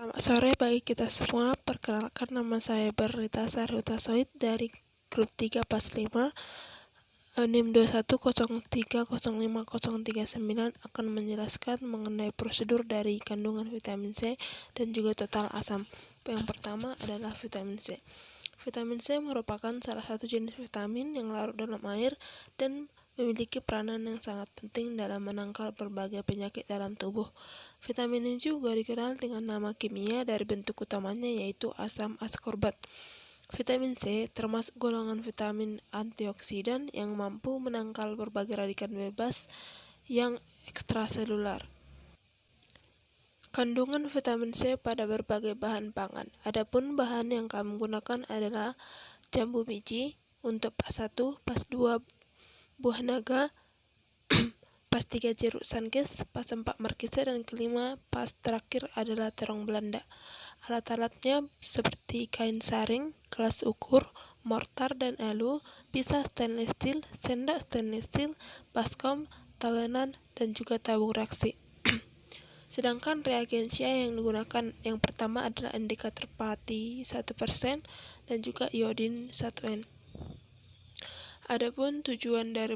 Selamat sore bagi kita semua. Perkenalkan, nama saya Berita Sari Hutasoid dari grup 3 PAS 5 NIM 2103050039 akan menjelaskan mengenai prosedur dari kandungan vitamin C dan juga total asam. Yang pertama adalah vitamin C. Vitamin C merupakan salah satu jenis vitamin yang larut dalam air dan memiliki peranan yang sangat penting dalam menangkal berbagai penyakit dalam tubuh. Vitamin ini juga dikenal dengan nama kimia dari bentuk utamanya, yaitu asam askorbat. Vitamin C termasuk golongan vitamin antioksidan yang mampu menangkal berbagai radikal bebas yang ekstraselular. Kandungan vitamin C pada berbagai bahan pangan. Adapun bahan yang kami gunakan adalah jambu biji untuk PAS 1, PAS 2 buah naga, PAS 3 jeruk sankes, PAS 4 markisa, dan kelima PAS terakhir adalah terong Belanda. Alat-alatnya seperti kain saring, gelas ukur, mortar dan alu, pisau stainless steel, sendok stainless steel, baskom, talenan, dan juga tabung reaksi. Sedangkan reagensia yang digunakan yang pertama adalah indikator pati 1% dan juga iodin 1N. Adapun tujuan dari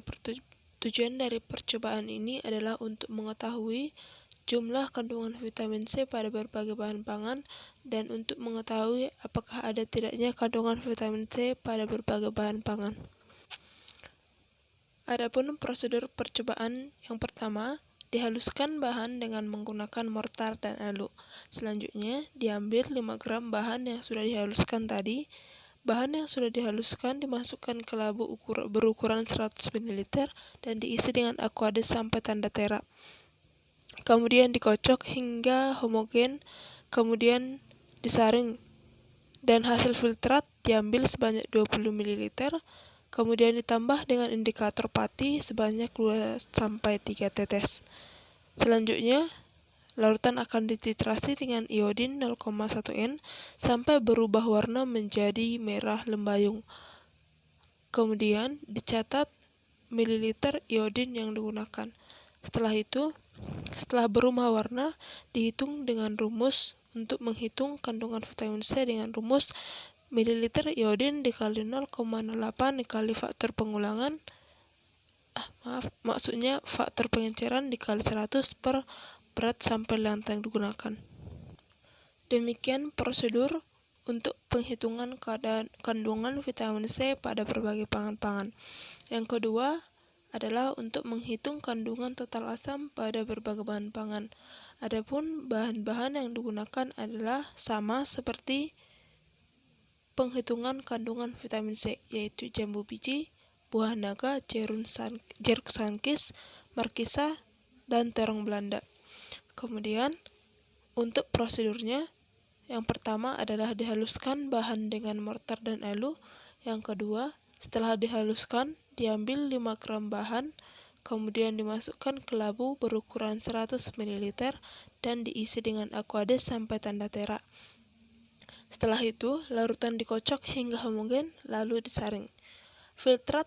percobaan ini adalah untuk mengetahui jumlah kandungan vitamin C pada berbagai bahan pangan dan untuk mengetahui apakah ada tidaknya kandungan vitamin C pada berbagai bahan pangan. Adapun prosedur percobaan yang pertama, dihaluskan bahan dengan menggunakan mortar dan alu. Selanjutnya, diambil 5 gram bahan yang sudah dihaluskan tadi. Bahan yang sudah dihaluskan dimasukkan ke labu berukuran 100 ml dan diisi dengan aquades sampai tanda tera. Kemudian dikocok hingga homogen, kemudian disaring, dan hasil filtrat diambil sebanyak 20 ml, kemudian ditambah dengan indikator pati sebanyak 2-3 tetes. Selanjutnya, larutan akan dititrasi dengan iodin 0,1N sampai berubah warna menjadi merah lembayung. Kemudian dicatat mililiter iodin yang digunakan. Setelah itu, setelah berubah warna, dihitung dengan rumus untuk menghitung kandungan vitamin C dengan rumus mililiter iodin dikali 0,08 dikali faktor pengulangan faktor pengenceran dikali 100 per berat sampel yang digunakan. Demikian prosedur untuk penghitungan kandungan vitamin C pada berbagai pangan. Yang kedua adalah untuk menghitung kandungan total asam pada berbagai bahan pangan. Adapun bahan-bahan yang digunakan adalah sama seperti penghitungan kandungan vitamin C, yaitu jambu biji, buah naga, jeruk sankis, markisa, dan terong Belanda. Kemudian, untuk prosedurnya, yang pertama adalah dihaluskan bahan dengan mortar dan alu. Yang kedua, setelah dihaluskan, diambil 5 gram bahan, kemudian dimasukkan ke labu berukuran 100 ml dan diisi dengan aquades sampai tanda tera. Setelah itu, larutan dikocok hingga homogen, lalu disaring. Filtrat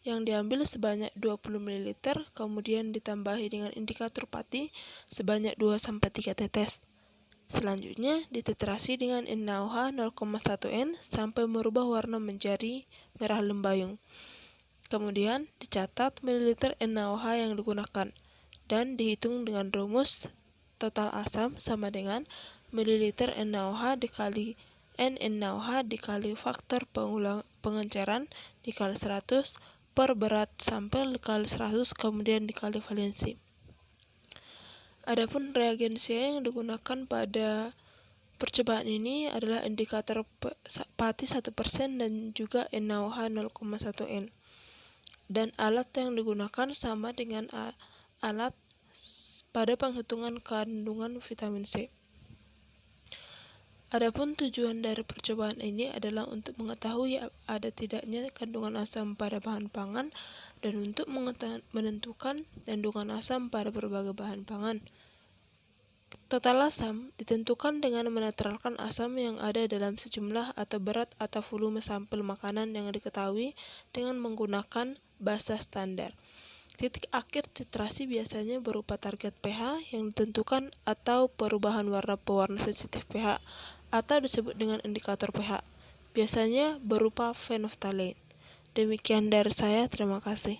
yang diambil sebanyak 20 ml, kemudian ditambahi dengan indikator pati sebanyak 2-3 tetes. Selanjutnya, dititrasi dengan NaOH 0,1N sampai merubah warna menjadi merah lembayung. Kemudian, dicatat mililiter NaOH yang digunakan, dan dihitung dengan rumus total asam sama dengan mililiter NaOH dikali NaOH dikali faktor pengenceran dikali 100 per berat sampel dikali 100 kemudian dikali valensi. Adapun reagensia yang digunakan pada percobaan ini adalah indikator pati 1% dan juga NaOH 0,1N. Dan alat yang digunakan sama dengan alat pada penghitungan kandungan vitamin C. Adapun tujuan dari percobaan ini adalah untuk mengetahui ada tidaknya kandungan asam pada bahan pangan dan untuk menentukan kandungan asam pada berbagai bahan pangan. Total asam ditentukan dengan menetralkan asam yang ada dalam sejumlah atau berat atau volume sampel makanan yang diketahui dengan menggunakan basa standar. Titik akhir titrasi biasanya berupa target pH yang ditentukan atau perubahan warna pewarna sensitif pH atau disebut dengan indikator pH, biasanya berupa phenolphthalein. Demikian dari saya, terima kasih.